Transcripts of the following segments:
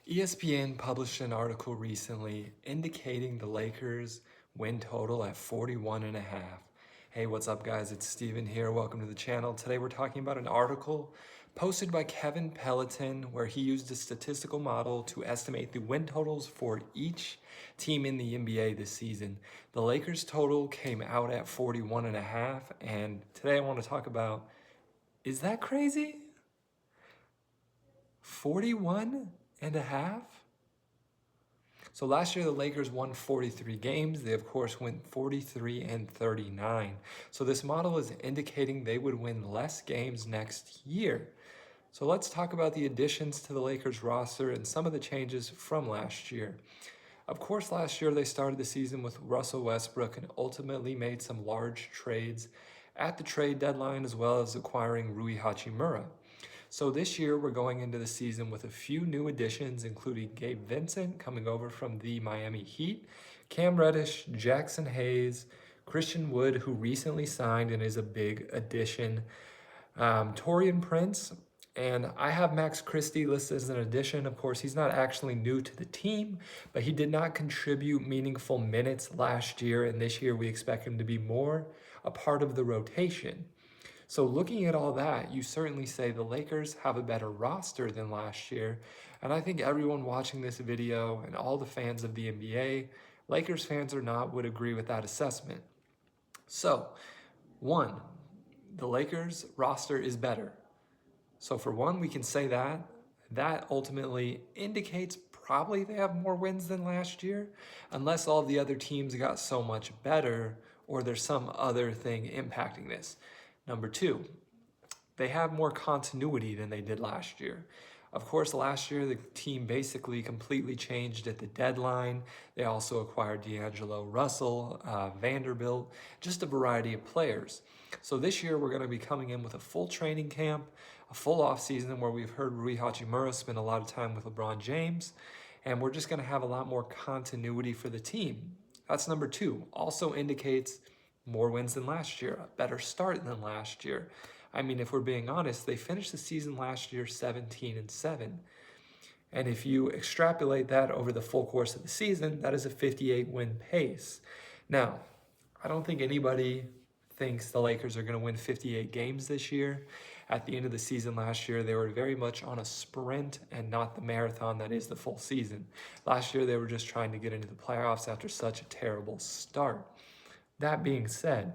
ESPN published an article recently indicating the Lakers win total at 41.5. Hey, what's up guys? It's Steven here. Welcome to the channel. Today we're talking about an article posted by Kevin Pelton where he used a statistical model to estimate the win totals for each team in the NBA this season. The Lakers total came out at 41.5, and today I want to talk about, is that crazy? 41.5? So last year the Lakers won 43 games. They of course went 43-39. So this model is indicating they would win less games next year. So let's talk about the additions to the Lakers roster and some of the changes from last year. Of course, last year they started the season with Russell Westbrook and ultimately made some large trades at the trade deadline, as well as acquiring Rui Hachimura. So this year we're going into the season with a few new additions, including Gabe Vincent coming over from the Miami Heat, Cam Reddish, Jackson Hayes, Christian Wood, who recently signed and is a big addition, Taurean Prince, and I have Max Christie listed as an addition. Of course, he's not actually new to the team, but he did not contribute meaningful minutes last year, and this year we expect him to be more a part of the rotation. So looking at all that, you certainly say the Lakers have a better roster than last year. And I think everyone watching this video and all the fans of the NBA, Lakers fans or not, would agree with that assessment. So, one, the Lakers roster is better. So for one, we can say that ultimately indicates probably they have more wins than last year, unless all the other teams got so much better or there's some other thing impacting this. Number two, they have more continuity than they did last year. Of course, last year the team basically completely changed at the deadline. They also acquired D'Angelo Russell, Vanderbilt, just a variety of players. So this year we're going to be coming in with a full training camp, a full offseason where we've heard Rui Hachimura spend a lot of time with LeBron James, and we're just going to have a lot more continuity for the team. That's number two. Also indicates more wins than last year, a better start than last year. I mean, if we're being honest, they finished the season last year 17-7. And if you extrapolate that over the full course of the season, that is a 58-win pace. Now, I don't think anybody thinks the Lakers are going to win 58 games this year. At the end of the season last year, they were very much on a sprint and not the marathon that is the full season. Last year, they were just trying to get into the playoffs after such a terrible start. That being said,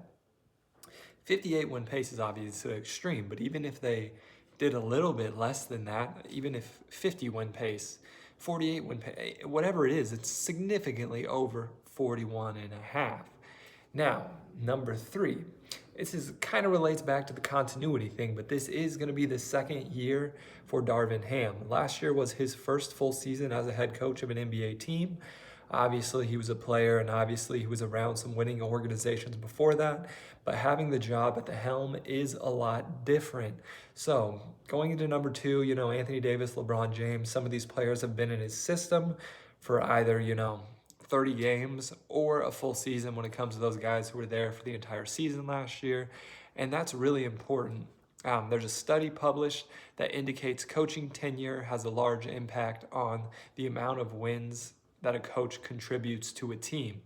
58 win pace is obviously extreme, but even if they did a little bit less than that, even if 50 win pace, 48 win pace, whatever it is, it's significantly over 41.5. Now, number three, this kind of relates back to the continuity thing, but this is going to be the second year for Darvin Ham. Last year was his first full season as a head coach of an NBA team. Obviously, he was a player, and obviously he was around some winning organizations before that, but having the job at the helm is a lot different. So going into number two, Anthony Davis, LeBron James, some of these players have been in his system for either, 30 games or a full season when it comes to those guys who were there for the entire season last year. And that's really important. There's a study published that indicates coaching tenure has a large impact on the amount of wins that a coach contributes to a team.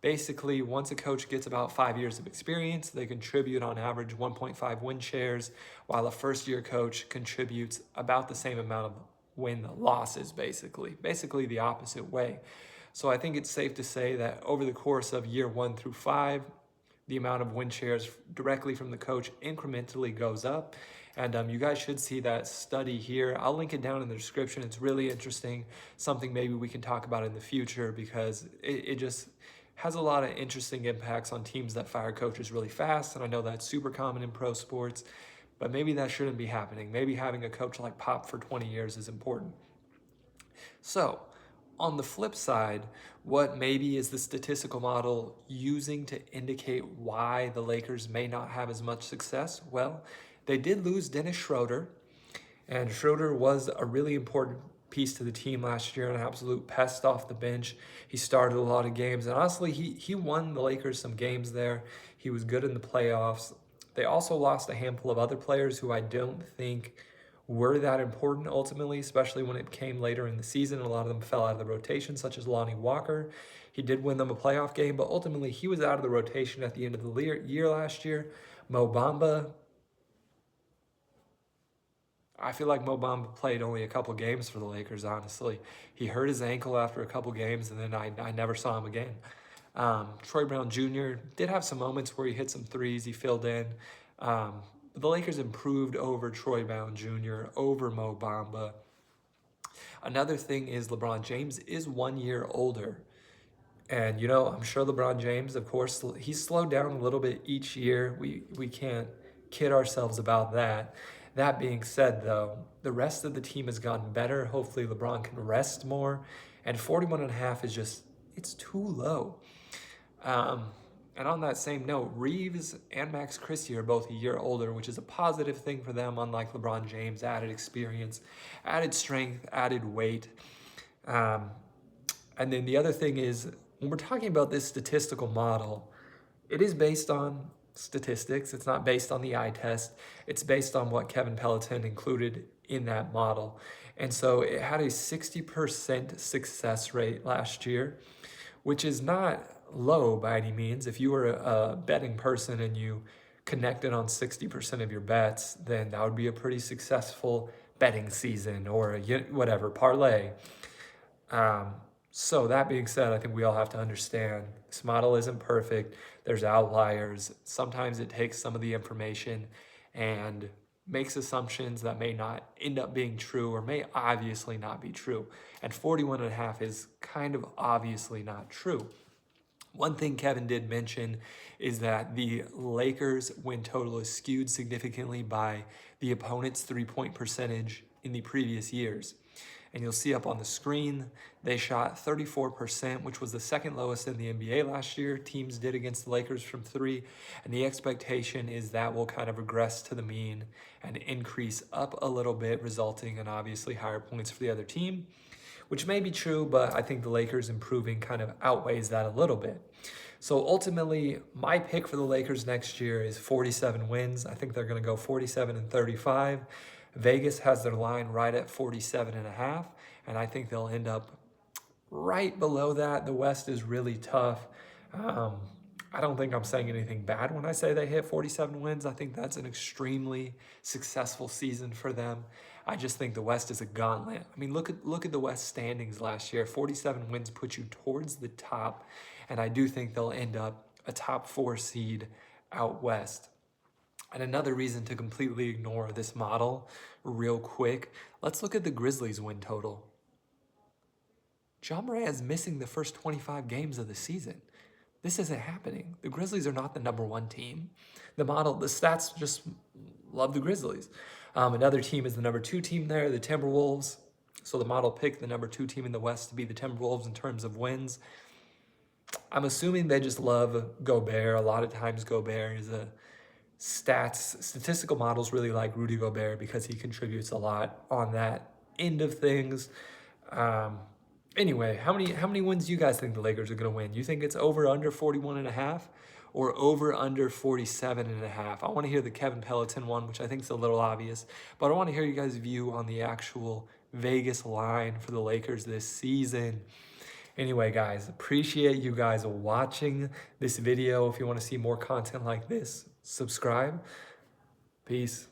Basically, once a coach gets about 5 years of experience, they contribute on average 1.5 win shares, while a first-year coach contributes about the same amount of win losses, basically the opposite way. So I think it's safe to say that over the course of year 1 through 5, the amount of win shares directly from the coach incrementally goes up. And you guys should see that study here. I'll link it down in the description. It's really interesting, something maybe we can talk about in the future, because it just has a lot of interesting impacts on teams that fire coaches really fast. And I know that's super common in pro sports, but maybe that shouldn't be happening. Maybe having a coach like Pop for 20 years is important. So on the flip side, what maybe is the statistical model using to indicate why the Lakers may not have as much success? Well, they did lose Dennis Schroeder, and Schroeder was a really important piece to the team last year, an absolute pest off the bench. He started a lot of games, and honestly, he won the Lakers some games there. He was good in the playoffs. They also lost a handful of other players who I don't think were that important ultimately, especially when it came later in the season. A lot of them fell out of the rotation, such as Lonnie Walker. He did win them a playoff game, but ultimately he was out of the rotation at the end of the year last year. Mo Bamba, I feel like Mo Bamba played only a couple games for the Lakers, honestly. He hurt his ankle after a couple games, and then I never saw him again. Troy Brown Jr. did have some moments where he hit some threes, he filled in. But the Lakers improved over Troy Brown Jr., over Mo Bamba. Another thing is LeBron James is 1 year older. And, I'm sure LeBron James, of course, he's slowed down a little bit each year. We can't kid ourselves about that. That being said, though, the rest of the team has gotten better. Hopefully LeBron can rest more. And 41.5 is just, it's too low. And on that same note, Reeves and Max Christie are both a year older, which is a positive thing for them, unlike LeBron James. Added experience, added strength, added weight. And then the other thing is, when we're talking about this statistical model, it is based on statistics. It's not based on the eye test. It's based on what Kevin Pelton included in that model. And so it had a 60% success rate last year, which is not low by any means. If you were a betting person and you connected on 60% of your bets, then that would be a pretty successful betting season or whatever, parlay. So that being said, I think we all have to understand this model isn't perfect. There's outliers. Sometimes it takes some of the information and makes assumptions that may not end up being true or may obviously not be true. And 41.5 is kind of obviously not true. One thing Kevin did mention is that the Lakers' win total is skewed significantly by the opponent's three-point percentage in the previous years. And you'll see up on the screen, they shot 34%, which was the second lowest in the NBA last year. Teams did against the Lakers from three. And the expectation is that will kind of regress to the mean and increase up a little bit, resulting in obviously higher points for the other team, which may be true, but I think the Lakers improving kind of outweighs that a little bit. So ultimately, my pick for the Lakers next year is 47 wins. I think they're going to go 47-35. Vegas has their line right at 47.5, and I think they'll end up right below that. The West is really tough. I don't think I'm saying anything bad when I say they hit 47 wins. I think that's an extremely successful season for them. I just think the West is a gauntlet. I mean, look at the West standings last year. 47 wins put you towards the top, and I do think they'll end up a top 4 seed out West. And another reason to completely ignore this model real quick, let's look at the Grizzlies win total. Ja Morant is missing the first 25 games of the season. This isn't happening. The Grizzlies are not the number 1 team. The stats just love the Grizzlies. Another team is the number 2 team there, the Timberwolves. So the model picked the number 2 team in the West to be the Timberwolves in terms of wins. I'm assuming they just love Gobert. A lot of times Gobert is a statistical models really like Rudy Gobert because he contributes a lot on that end of things. Anyway, how many wins do you guys think the Lakers are going to win? You think it's over under 41.5 or over under 47.5? I want to hear the Kevin Pelton one, which I think is a little obvious, but I want to hear you guys' view on the actual Vegas line for the Lakers this season. Anyway, guys, appreciate you guys watching this video. If you want to see more content like this, subscribe. Peace.